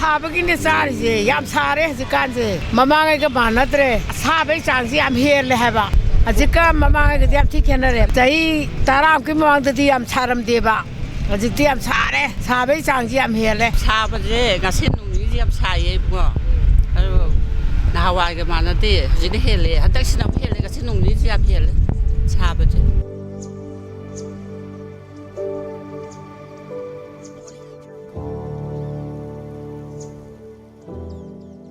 사버기네 쌀이지 얌 사래 지간지 마망에게 만나더래 사배 장지 얌 해를 해봐 아직까 마망에게 얌 티케너래 자이 따라 그 마망들이 얌 사람 돼봐 아직 얌 사래 사배 장지 얌 해래 사버지 가신 놈이 얌 사예 뭐 나와게 만나대 지네 해래 한닥시나 해래 가신 놈이 얌 해래 사버지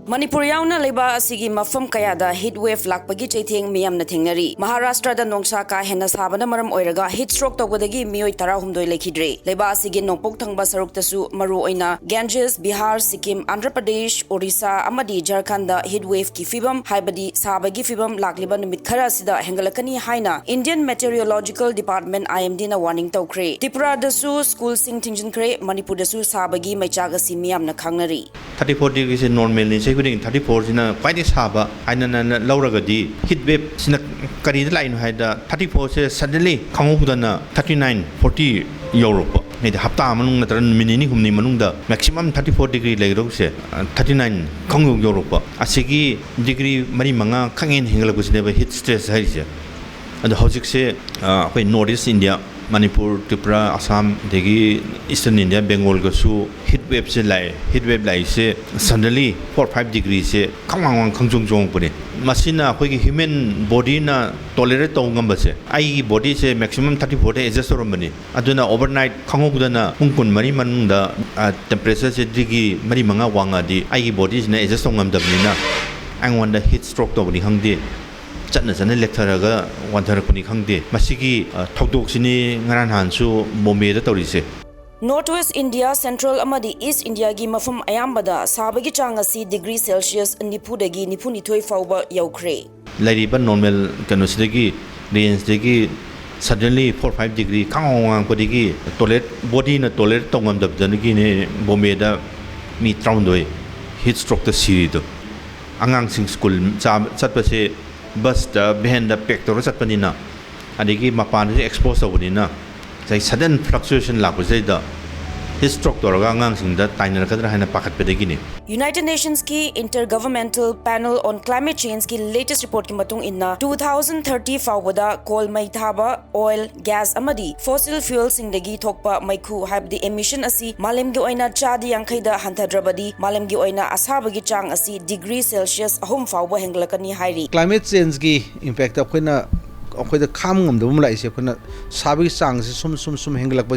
Manipur yauna leba asigi mafam kayada heatwave lakpagi chaitheng miyamna thengnari Maharashtra da nongsa ka hena sabana maram oiraga heat stroke tawbadagi miyoi 13 lekhidre leba asigi nongpok thangba saruktasu maru oina Ganges Bihar Sikkim Andhra Pradesh Orissa amadi Jharkhand da heatwave ki fibam haibadi sabagi fibam lakliba numit khara sida hengalakani haina Indian Meteorological Department IMD na warning tawkre Tripura da su school sing thingjin kre Manipur da su sabagi maichaga si miyamna khangnari 34 degrees normal ni sei kuding 34 sina quite saba aina na lauragadi heat wave sina kari line haida 34 se suddenly khangu hudana 39 40 europe ne hafta manung na taran minini humni manung da maximum 34 degree leiro se 39 khangu europe asigi degree mari manga khangen hingala kusine ba heat stress hai se ado hojik se koi northeast india Manipur, Tripura, Assam, degi Eastern India, Bengal go su heat wave se suddenly 4-5 degrees se kangwang kangjong jong pune masina khoi human body na tolerate tong ngam se ai body se maximum 34 de adjust rom bani aduna overnight khangok dana pungkun mari manung da temperature se degree mari manga wanga di ai body se na adjust ngam da bani na ang wanda heat stroke to bani hangdi ꯆꯠꯅ ꯂꯦꯛꯊꯔꯒ ꯋꯥꯟꯊꯔꯛꯄꯅꯤ ꯈꯪꯗꯦ ꯃꯁꯤꯒꯤ ꯊꯧꯗꯣꯛꯁꯤꯅꯤ ꯉꯔꯥꯡ ꯅꯍꯥꯟꯁꯨ ꯕꯣꯝꯕꯦꯗ ꯇꯧꯔꯤꯁꯦ Northwest India, Central amadi East India gi mafam ayambada sabagi chang asi degree Celsius nipudagi nipunithoi fauba yaukre lairiba normal kanosidagi range dagi suddenly 4-5 degree kangong podigi toilet body na toilet tongam dabdanagi ne Bombay da mi traundoi heat stroke ta sirido angang sing school chatpase bus da behind the pector chatpanina adigi mapan expose awunina sai sudden fluctuation lakuse da heat stroke toraga angang sing da tainer kadra hana pakat pedegi ni United Nations ki Intergovernmental Panel on Climate Change ki latest report ki matung inna 2030 fawada coal mai thaba oil gas amadi fossil fuel singdagi thokpa maikhu habdi emission asi malem gi oina chadi yankhai da hantadrabadi malem gi oina asabagi chang asi degree Celsius ahum fawba henglakani hairi climate change ki impact akoina akoida kham ngamdum lai se khona sabi sang se sum henglak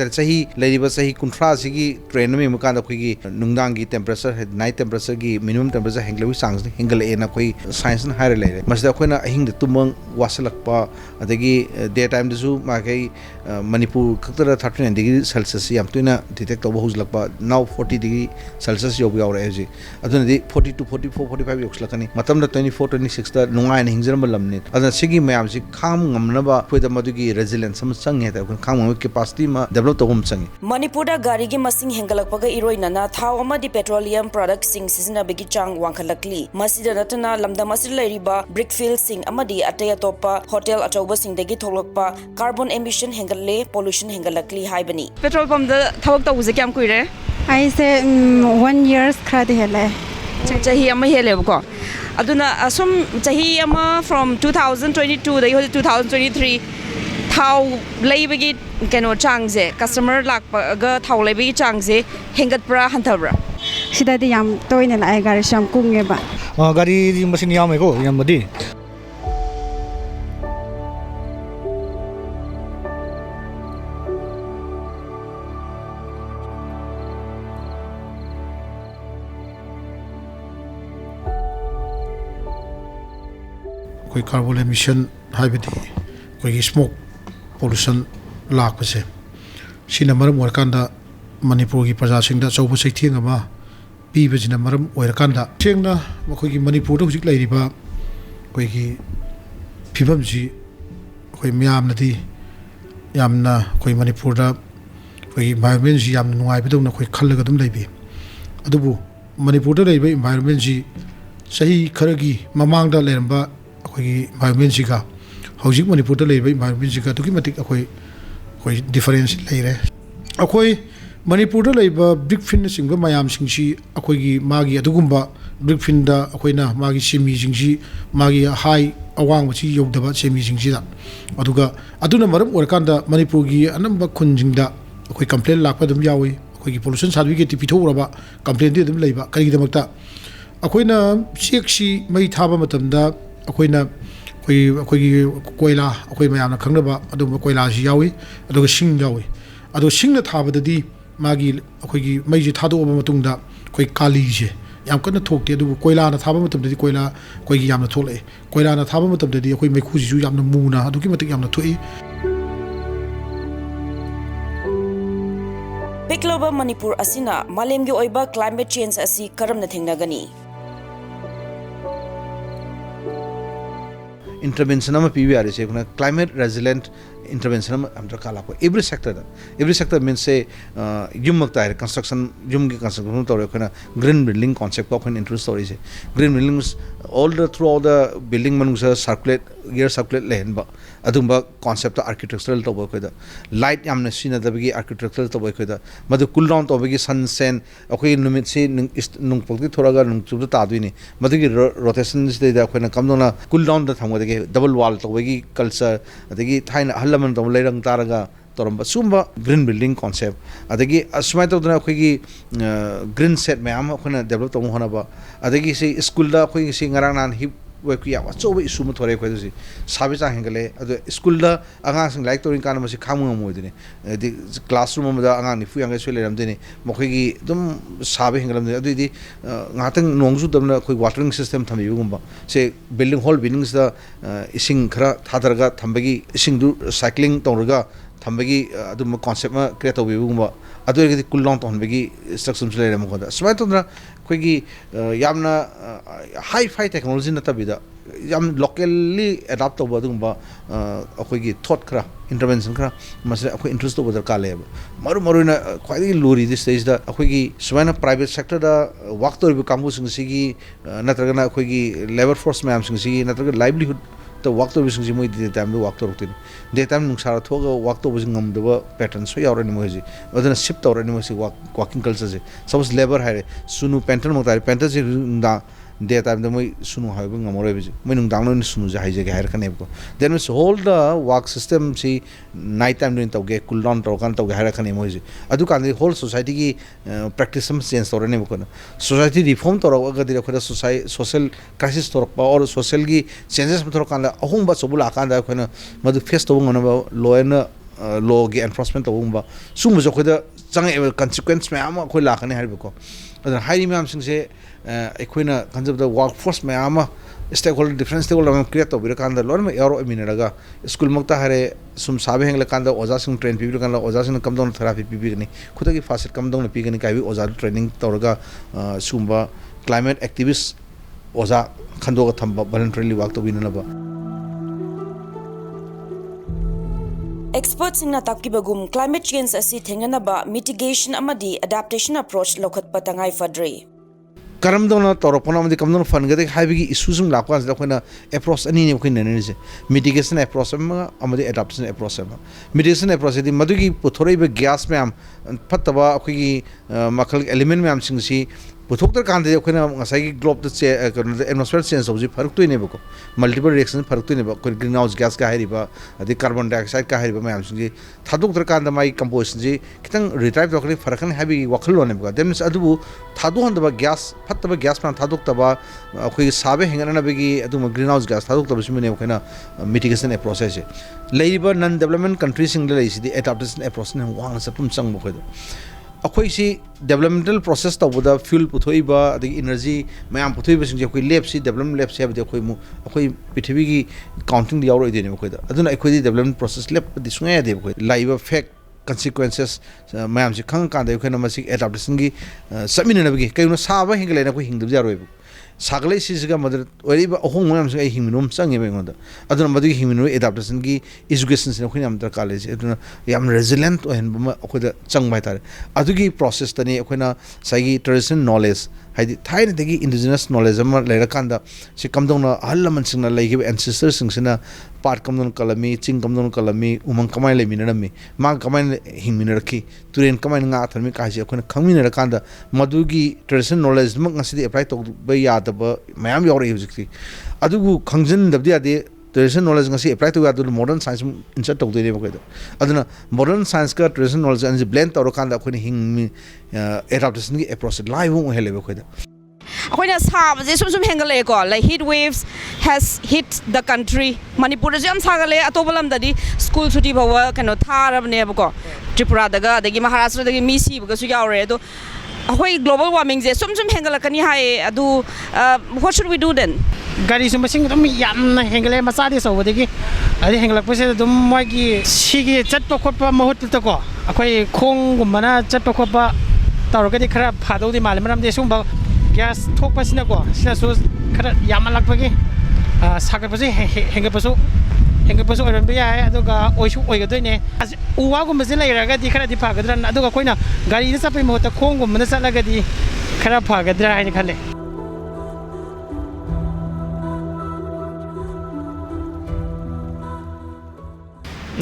tar chahi leiriba chahi kunthra sigi train me mukan da khigi nungdang gi temperature night temperature gi minimum temperature henglawi sang se hengal ena khoi science na hare leire masda khoina ahing da tumang wasalakpa adagi daytime da su ma kai Manipur khatra 39 degree Celsius yam tuina detect to huzlakpa now 40 degree Celsius yob yaw re ji aduna di 42 44 45 yokslakani matam da 24 26 da nungai na hingjar malamni sigi mayam si kham ngamnaba khoida madugi resilience sam change ta kham ngam capacity ma develop to hum change Manipur da gari gi masing hengalakpaga iroina na thau amadi petroleum products sing season begi chang wangkhalakli masida natana lamda masil leiriba brickfield sing amadi ataya topa hotel achauba sing degi tholokpa carbon emission hengalle pollution hengalakli haibani petrol pump da thawak tawuse kyam kuire I say 1 years khade hele chahi ama hele ko aduna asum chahi ama from 2022 da 2023 thau leibagi keno changje customer lakpa ga thau leibagi changje hengat pra hantabra sida di yam toine la gari sham kunge ba gari machine yam ko yam badi koi carbon emission haibidi koi smoke pollution lakpase sina maram warkanda Manipur gi praja singda chaubu seithing ama pibajina maram oirakanda thengna makoi gi Manipur do hujik lairiba koi gi phibam ji koi myam nadi yamna koi Manipur da koi environment ji yam nuai bidong na koi khallaga dum leibi adubu Manipur da leiba environment ji sahi kharagi mamang da leramba koi environment ji ga hojik Manipur da leiba environment ji ga tuki matik koi difference leire akoi Manipur laiba brick fin singba mayam singsi akhoi magi adugumba brick fin da akhoina magi semi singsi magi high awang bachi yogdaba semi singsi da aduga aduna maram orkanda Manipur gi anamba khunjingda akhoi complaint lakpa dum yawi akhoi pollution certificate pithoraba complaint dum laiba kari damakta akhoina cheksi mai thaba matamda akhoina akhoi koila akhoi mayamna khangnaba adum koila ji yawi aduga sing yawi ado singna thabadadi magi akhoi mai ji thado ba matungda akhoi kali je yam kana thokte adu koila na thaba matamdadi koila akhoi gi yamna tholai koila na thaba matamdadi akhoi mai khu ji yamna muna adu ki matik yamna thoi Pekloba Manipur asina malemgi oiba climate change asi karamna thengnagani intervention ama PVR is climate resilient intervention every sector means say yum construction yum construction green building concept introduce stories green buildings through all the building circulate lane adumba concept architectural to light yamna sina the architectural to madu cool down to sun sen okay numit si nung pokti thoraga nung chu ta duini madu rotations de kamdona cool down the thamga double wall to culture adagi thaina halaman to leirang taraga toramba sumba green building concept adagi asmai to dana khoi green set mayam khona develop to hona ba adagi se school da khoi se ngarang nan hip we ku ya so we isu mu thore khoi si sabi cha hengale adu school da anga sing like to ring kan ma si khamu mo dine di classroom da anga ni fu yang se le ram dine mo khoi gi dum sabi hengalam adu di ngatang nongsu damna khoi watering system thami gumba se building whole buildings da ising khara thadarga thambagi ising du cycling tawraga thambagi adum concept ma create to gumba adu gi cool down to honbagi structure se le ram ko da smai to na khoi gi yamna high fi technology na tabida yam locally adapt to badumba akhoi gi thought khara intervention khara masre akhoi interest to badar kale maru na khwai luri this stage da akhoi gi swaina private sector da work to bi kambu sing sigi natraga na akhoi gi labor force ma'am sing sigi natraga livelihood the work to sing sigi moi de time do work to rutin de time nung sara thoga work to sing ngam da pattern so yaw ni moi ji adana shift to ni moi si working culture je suppose labor hare sunu pattern mo tar pattern ji da de time the moi sunu ha bang amore bi moi nung dang no ni sunu ja haije ga her kan ko then we hold the work system si night time doing to ge cool down to kan to ga her kan moi ji adu kan the whole society ki practice some change to ne ko society reform to ga dire ko society social crisis to or social gi changes to kan la ahum ba sobula kan da ko na madu face to ngona law and law gi enforcement to ba sum jo ko da chang consequence me am ko la kan her ko adan highly me am sing se equina concept the workforce me ama stakeholder different stakeholder create to bi kan da lor me euro mineraga school makta hare sum sabe hengla kan da oja sing train pi kan la oja sing kam dong therapy pi ni khuda gi facet kam dong pi ni kai bi oja training tawraga sumba climate activist oja khando ga thamba voluntarily work to bi na ba Experts in Natakki Bagum climate change asi thenganaba mitigation amadi adaptation approach lokhat patangai fadre karam dona toropona amadi kam dona fan gade haibigi issues um lakwa da khona approach ani ne khina ne je mitigation approach amadi adaptation approach mitigation approach di madugi puthorei be gas me am phattaba akhigi makhal element me am singsi puthoktar kan de khona ngasai globe the atmosphere change hoji farak to ne bako multiple reactions farak to ne ba greenhouse gas ka hariba adi carbon dioxide ka hariba me am singi thadoktar kan da mai composition ji kitang retrieve to khali farak ne habi wakhal lo ne ba then adu thadu handa ba gas phattaba gas man thadokta ba khoi sabe hengana na begi adu greenhouse gas thadokta bismi ne khona mitigation approach je leiba non development countries sing le isi the adaptation approach ne wang sapum chang mo khoi akhoi si developmental process to the fuel puthoiba the energy mayam puthoiba sing je khoi lab si development lab se khoi mu akhoi prithibi gi counting di auro idene khoi da aduna akhoi di development process lab di sunga de khoi live fact consequences mayam si khang kan de khoi na masi adaptation gi samina na gi kaino saba hingle na khoi hingdu jaroi sagle sisiga mother oriba ohong mayam se himinum change be ngonda aduna madu himinu adaptation gi education se khoi am tar college aduna yam resilient ohen buma khoi da chang bai tar adugi process tani khoi na sagi traditional knowledge haidi thaina degi indigenous knowledge ama lera kanda si kamdona ahlaman singna leigibe ancestors singsina part kamdon kalami ching kamdon kalami umang kamai le minarami ma kamai hingminarki turen kamai nga tharmi ka ji akhona khangminara kanda madugi traditional knowledge mak ngasidi apply to ba yadaba mayam yore hujikti adugu khangjin dabdi ade traditional knowledge ngasi apply to adu modern science insert to dine ba aduna modern science ka traditional knowledge and blend to kanda akhoni hing adaptation ki approach live ho hele ba khoida akhona sabase sum hengale ko like heat waves has hit the country Manipur jam sagale atobalam dadi school chuti bawa kano tharabne ba ko Tripura daga dagi Maharashtra dagi mi si ba su yaure do akhoi global warming je sum hengala kani hai adu what should we do then gari sum sing dum yamna hengale masadi so dagi adi hengalak pase dum magi sigi chatpa khotpa mahut ta ko akhoi khong gumana chatpa khotpa tawragadi khara phadodi male maram de sum ba gas thokpasina ko sina so khara yamalakpagi sakapase hengapasu oiran ba yae aduga oisu oigadoine uwa gumase leiraga di khara di phagadra aduga koina gari na sapai mohta khong gumna salagadi khara phagadra haina khale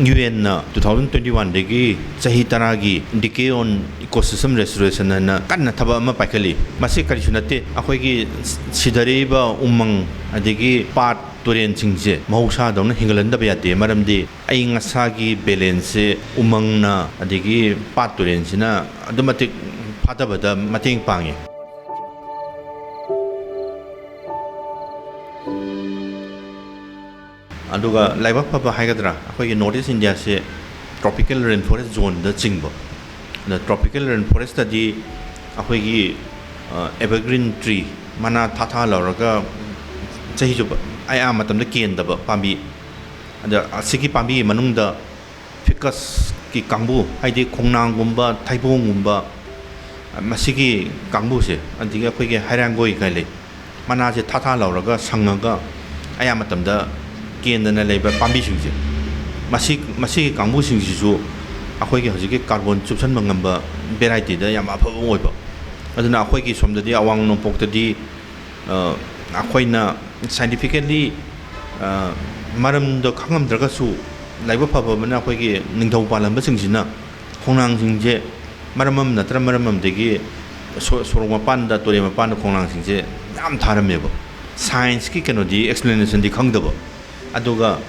UN 2021 degi chahi taragi decay on ecosystem restoration na kanna thaba ma paikali masi kari sunate akhoi gi sidariba umang adegi pat turen chingje mahausa dawna hingalan da bayate maramdi ai ngasa gi balance umang na adegi pat turen sina automatic phatabada mateng pangi aduga laibak phaba haigadra akhoi North East India se tropical rainforest zone da chingbo the tropical rainforest di akhoi gi evergreen tree mana tha lauraga chahi jo aya matam da ken da pambi ada asigi pambi manung da ficus ki kangbu haidi khongnang gumba thaibong gumba masigi kangbu se andiga akhoi gi hairangoi kai mana je tha lauraga sangaga aya matam da kendana leiba pambi singje masi kangbu singjisu akhoi gi hojiki carbon chupsan mangamba variety da yam afa oiba aduna akhoi gi somdadi awang no poktadi akhoina scientifically maram do khangam draga su laiba phaba mana akhoi gi ningthau palamba singsina khongnang singje maramam natra maramam degi soroma panda torema panda khongnang singje yam tharameba science ki kanodi explanation di khangdaba aduga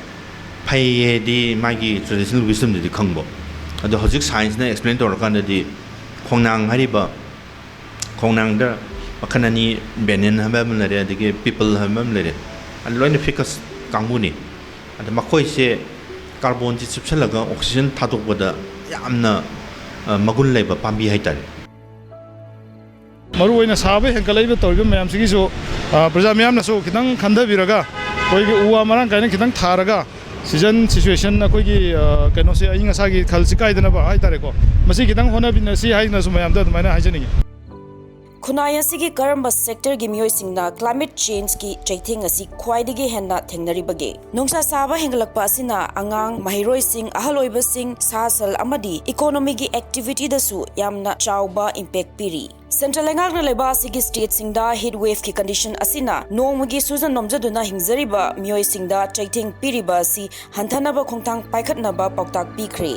phai di magi traditional wisdom di khangbo adu hojik science na explain to rakanda di khongnang hariba khongnang da makhanani benen habam lare adigi people habam lare alloina ficus kangbu ni adu makhoi se carbon ji chipsalaga oxygen thadokbada yamna magun leba pambi haitare maru oina sabe henkalaiba torbi mayam sigiso praja mayam na so kitang khandabiraga koigi uwa marang kaina kitang tharaga season situation na koigi kaino se ainga sagi khalsi kaidana ba haitare ko masi kitang hona bin si haina su mayam da maina haijani khunai asigi karamba sector gi mioi singna climate change ki chaithing asi khwaidigi henna thengnari bage nongsa saba hengalakpa asina angang mahiroi sing ahaloiba sing sasal amadi economy gi activity da su yamna chawba impact piri Central Lengang na leba asigi state singda heat wave ki condition asina nongmagi sujan nomjaduna hingzariba mioi singda chaithing piriba si hantanaba khongtang paikhatnaba pauktak pikre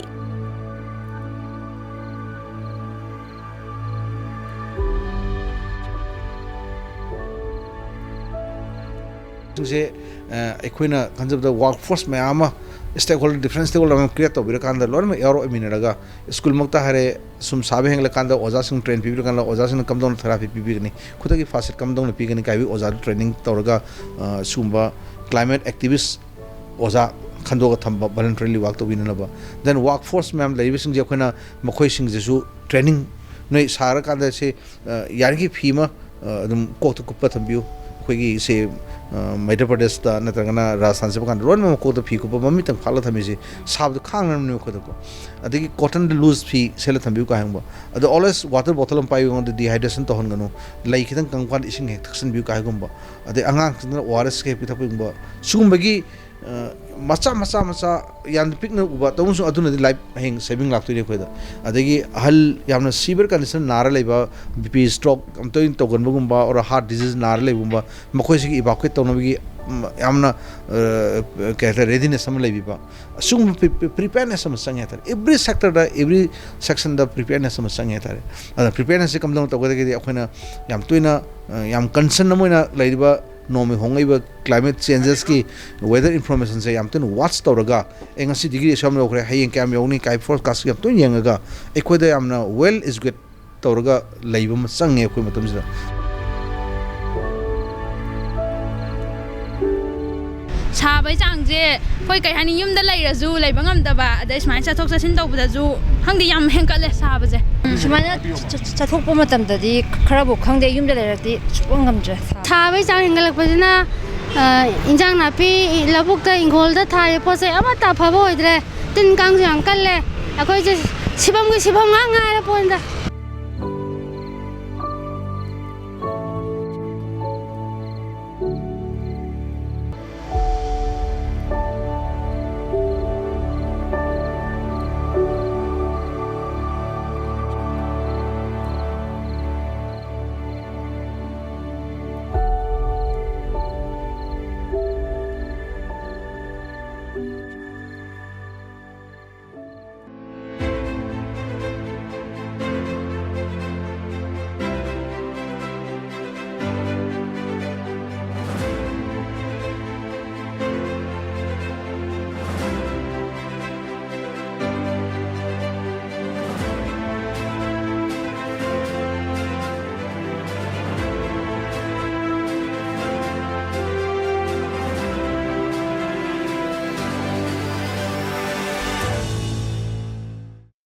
se equina concept the workforce mayama stakeholder different stakeholder create to bira kanda lor me yaro minaraga school mukta hare sum sabe hengla kanda oja sing train people kanda oja sing kam don therapy pibi ni khuta ki facet kam don pi gani kai bi oja training tawraga sumba climate activist oja khando ga thamba voluntarily work to binana ba then workforce ma'am lai sing je khona makhoi sing jesu training noi sara kanda se yargi phima dum ko to kuppa thambiu khoi gi se Madhya Pradesh da natragana Rajasthan se bakan ron ma ko da phi ko ba mami tang phala thami ji sab da khang nam ne ko da ko adigi cotton the loose phi sel thambi ka hangba ado always water bottle am pai on the dehydration to hon ganu lai khitang kangpan ising hek thaksan bi ka gumba ade angang sna ORS ke pi thapi gumba sugum bagi macha yan pikna uba tawun su aduna di life hang saving lak tu ne ko da adigi hal yamna severe condition nara leba bp stroke am to in to gon gumba or heart disease nara lebumba makhoi sig evacuate to no bagi yamna kehta readiness sam lebi ba sum preparedness sam sang hetar every sector da every section da preparedness sam sang hetar ada preparedness kam dong to ko de akhona yam tuina yam concern na moina leiba nomi hongai ba climate changes ki weather information se yam tun watch toraga engasi degree sam lo kre hayeng kam yoni kai forecast yam tun yengaga ekhoida yamna well is good toraga leiba ma sang e khoi matam sida 사바이 장제 거기 그 하니 юм다 라이라주 라이방암다바 아데 스마이 차톡 차신 tawbada주 항디 얌 행깔레 사바제 스마이나 차톡 보면 땀다디 크라보 항디 юм다 라이라디 수봉 감제 사바이 장 행갈락바지나 인장 나피 라북다 인골다 타에 포세 아마타 파보 이드레 뜬 강장 깔레 아거 이제 시범 그 시범 항아라 보인다